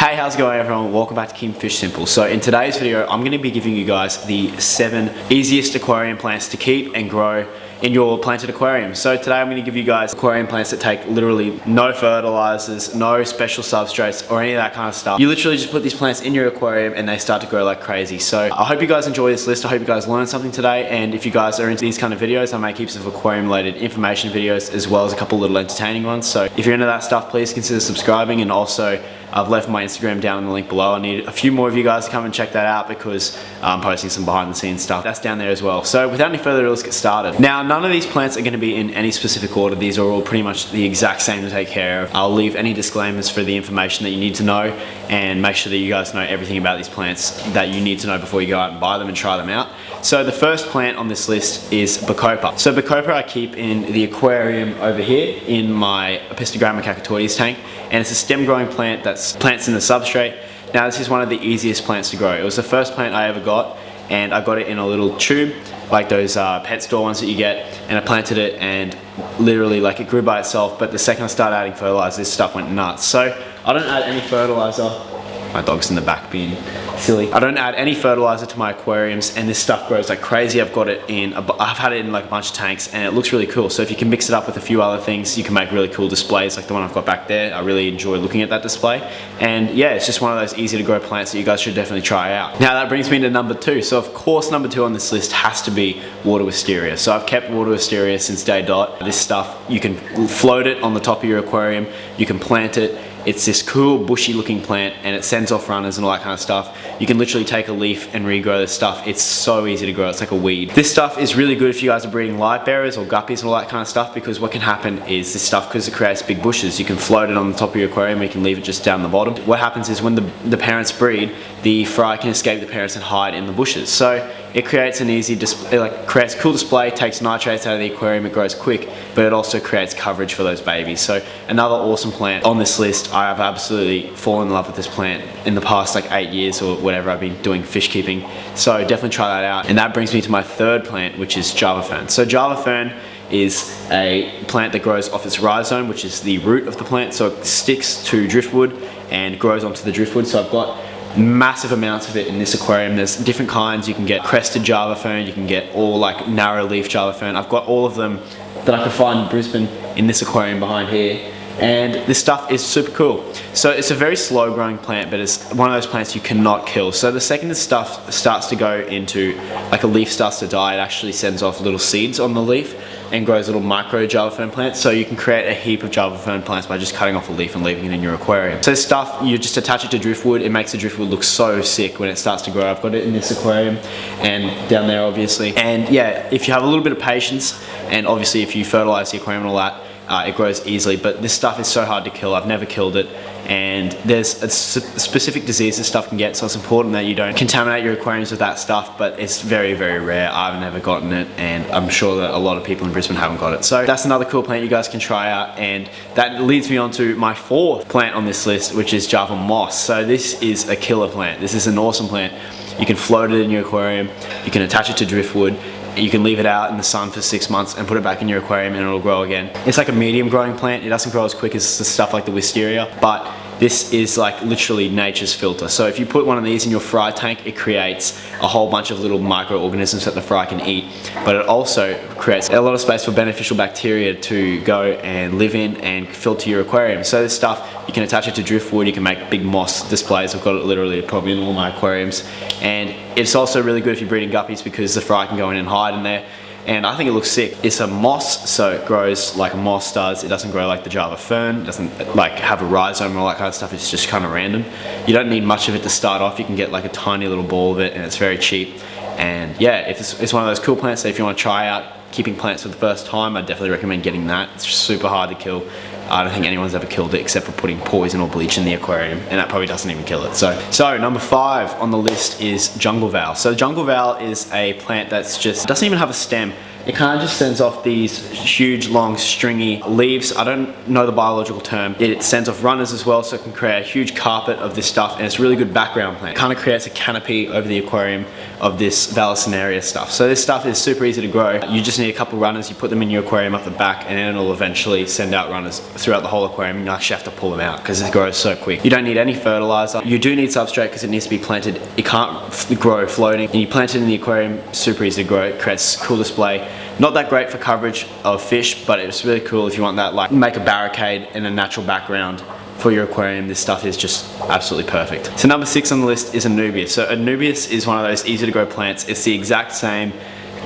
Hey, how's it going everyone? Welcome back to Kingfish Simple. So in today's video, I'm going to be giving you guys the 7 easiest aquarium plants to keep and grow in your planted aquarium. So today I'm going to give you guys aquarium plants that take literally no fertilizers, no special substrates or any of that kind of stuff. You literally just put these plants in your aquarium and they start to grow like crazy. So I hope you guys enjoy this list. I hope you guys learned something today, and if you guys are into these kind of videos, I make heaps of aquarium related information videos as well as a couple little entertaining ones. So if you're into that stuff, please consider subscribing, and also I've left my Instagram down in the link below. I need a few more of you guys to come and check that out because I'm posting some behind the scenes stuff. That's down there as well. So without any further ado, let's get started. Now, none of these plants are going to be in any specific order. These are all pretty much the exact same to take care of. I'll leave any disclaimers for the information that you need to know, and make sure that you guys know everything about these plants that you need to know before you go out and buy them and try them out. So the first plant on this list is BACOPA. So BACOPA I keep in the aquarium over here in my Apistogramma cacatoides tank, and it's a stem growing plant that's plants in the substrate. Now this is one of the easiest plants to grow. It was the first plant I ever got, and I got it in a little tube like those pet store ones that you get, and I planted it and literally like it grew by itself. But the second I started adding fertilizer, this stuff went nuts. So I don't add any fertilizer. My dog's in the back being silly. I don't add any fertilizer to my aquariums, and this stuff grows like crazy. I've got it in, I've had it in like a bunch of tanks, and it looks really cool. So if you can mix it up with a few other things, you can make really cool displays like the one I've got back there. I really enjoy looking at that display. And yeah, it's just one of those easy to grow plants that you guys should definitely try out. Now that brings me to number 2. So of course number 2 on this list has to be water wisteria. So I've kept water wisteria since day dot. This stuff, you can float it on the top of your aquarium, you can plant it. It's this cool bushy looking plant, and it sends off runners and all that kind of stuff. You can literally take a leaf and regrow this stuff. It's so easy to grow, it's like a weed. This stuff is really good if you guys are breeding live bearers or guppies and all that kind of stuff, because what can happen is this stuff, because it creates big bushes, you can float it on the top of your aquarium, or you can leave it just down the bottom. What happens is when the parents breed, the fry can escape the parents and hide in the bushes. So it creates an easy display, like creates a cool display, takes nitrates out of the aquarium, it grows quick, but it also creates coverage for those babies. So another awesome plant on this list. I have absolutely fallen in love with this plant in the past like 8 years or whatever I've been doing fish keeping. So definitely try that out. And that brings me to my third plant, which is Java fern. So Java fern is a plant that grows off its rhizome, which is the root of the plant. So it sticks to driftwood and grows onto the driftwood. So I've got massive amounts of it in this aquarium. There's different kinds. You can get crested Java fern, you can get all like narrow leaf Java fern. I've got all of them that I could find in Brisbane in this aquarium behind here. And this stuff is super cool. So it's a very slow growing plant, but it's one of those plants you cannot kill. So the second this stuff starts to go into, like a leaf starts to die, it actually sends off little seeds on the leaf and grows little micro Java fern plants. So you can create a heap of Java fern plants by just cutting off a leaf and leaving it in your aquarium. So this stuff, you just attach it to driftwood. It makes the driftwood look so sick when it starts to grow. I've got it in this aquarium and down there obviously. And yeah, if you have a little bit of patience, and obviously if you fertilize the aquarium and all that, it grows easily. But this stuff is so hard to kill. I've never killed it, and there's a specific disease this stuff can get, so it's important that you don't contaminate your aquariums with that stuff. But it's very, very rare. I've never gotten it, and I'm sure that a lot of people in Brisbane haven't got it. So that's another cool plant you guys can try out, and that leads me on to my 4th plant on this list, which is Java moss. So this is a killer plant. This is an awesome plant. You can float it in your aquarium, you can attach it to driftwood, you can leave it out in the sun for 6 months and put it back in your aquarium and it'll grow again. It's like a medium growing plant. It doesn't grow as quick as the stuff like the wisteria, but this is like literally nature's filter. So if you put one of these in your fry tank, it creates a whole bunch of little microorganisms that the fry can eat, but it also creates a lot of space for beneficial bacteria to go and live in and filter your aquarium. So this stuff, you can attach it to driftwood, you can make big moss displays. I've got it literally probably in all my aquariums. And it's also really good if you're breeding guppies because the fry can go in and hide in there. And I think it looks sick. It's a moss, so it grows like a moss does. It doesn't grow like the Java fern. It doesn't like have a rhizome and all that kind of stuff. It's just kind of random. You don't need much of it to start off. You can get like a tiny little ball of it, and it's very cheap. And yeah, it's one of those cool plants that if you want to try out keeping plants for the first time, I definitely recommend getting that. It's super hard to kill. I don't think anyone's ever killed it except for putting poison or bleach in the aquarium, and that probably doesn't even kill it. So number 5 on the list is jungle val. So jungle val is a plant that's just doesn't even have a stem. it kind of just sends off these huge, long, stringy leaves. I don't know the biological term. It sends off runners as well, so it can create a huge carpet of this stuff, and it's a really good background plant. It kind of creates a canopy over the aquarium of this Vallisneria stuff. So this stuff is super easy to grow. You just need a couple runners, you put them in your aquarium up the back, and then it'll eventually send out runners throughout the whole aquarium. You actually have to pull them out because it grows so quick. You don't need any fertilizer. You do need substrate because it needs to be planted. It can't grow floating. And you plant it in the aquarium, super easy to grow. It creates cool display. Not that great for coverage of fish, but it's really cool if you want that, like make a barricade in a natural background for your aquarium. This stuff is just absolutely perfect. So number 6 on the list is Anubius. So Anubius is one of those easy to grow plants. It's the exact same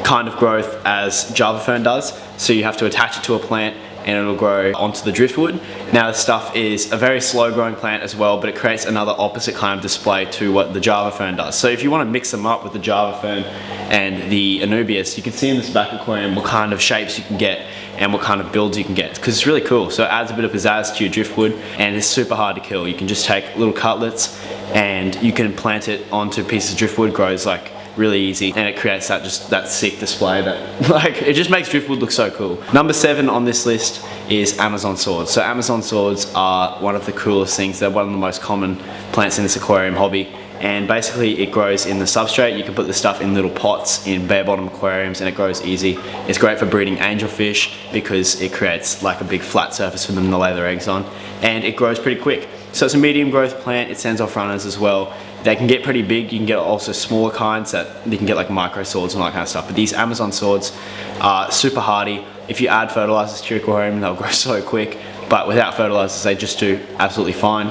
kind of growth as Java fern does. So you have to attach it to a plant and it'll grow onto the driftwood. Now this stuff is a very slow growing plant as well, but it creates another opposite kind of display to what the Java fern does. So if you want to mix them up with the Java fern and the Anubius, you can see in this back aquarium what kind of shapes you can get and what kind of builds you can get, because it's really cool. So it adds a bit of pizzazz to your driftwood, and it's super hard to kill. You can just take little cutlets and you can plant it onto pieces of driftwood. Grows like really easy, and it creates that sick display that like it just makes driftwood look so cool. Number 7 on this list is Amazon swords. So Amazon swords are one of the coolest things. They're one of the most common plants in this aquarium hobby, and basically it grows in the substrate. You can put this stuff in little pots in bare bottom aquariums and it grows easy. It's great for breeding angelfish because it creates like a big flat surface for them to lay their eggs on, and it grows pretty quick. So it's a medium growth plant. It sends off runners as well. They can get pretty big. You can get also smaller kinds that you can get like micro swords and all that kind of stuff. But these Amazon swords are super hardy. If you add fertilizers to your aquarium, they'll grow so quick. But without fertilizers, they just do absolutely fine.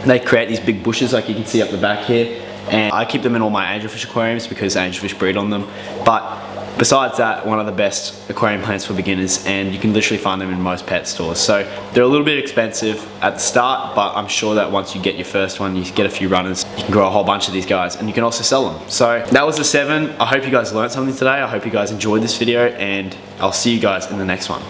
They create these big bushes like you can see up the back here. And I keep them in all my angelfish aquariums because angelfish breed on them. But besides that, one of the best aquarium plants for beginners, and you can literally find them in most pet stores. So they're a little bit expensive at the start, but I'm sure that once you get your first one, you get a few runners, you can grow a whole bunch of these guys, and you can also sell them. So that was the 7. I hope you guys learned something today. I hope you guys enjoyed this video, and I'll see you guys in the next one.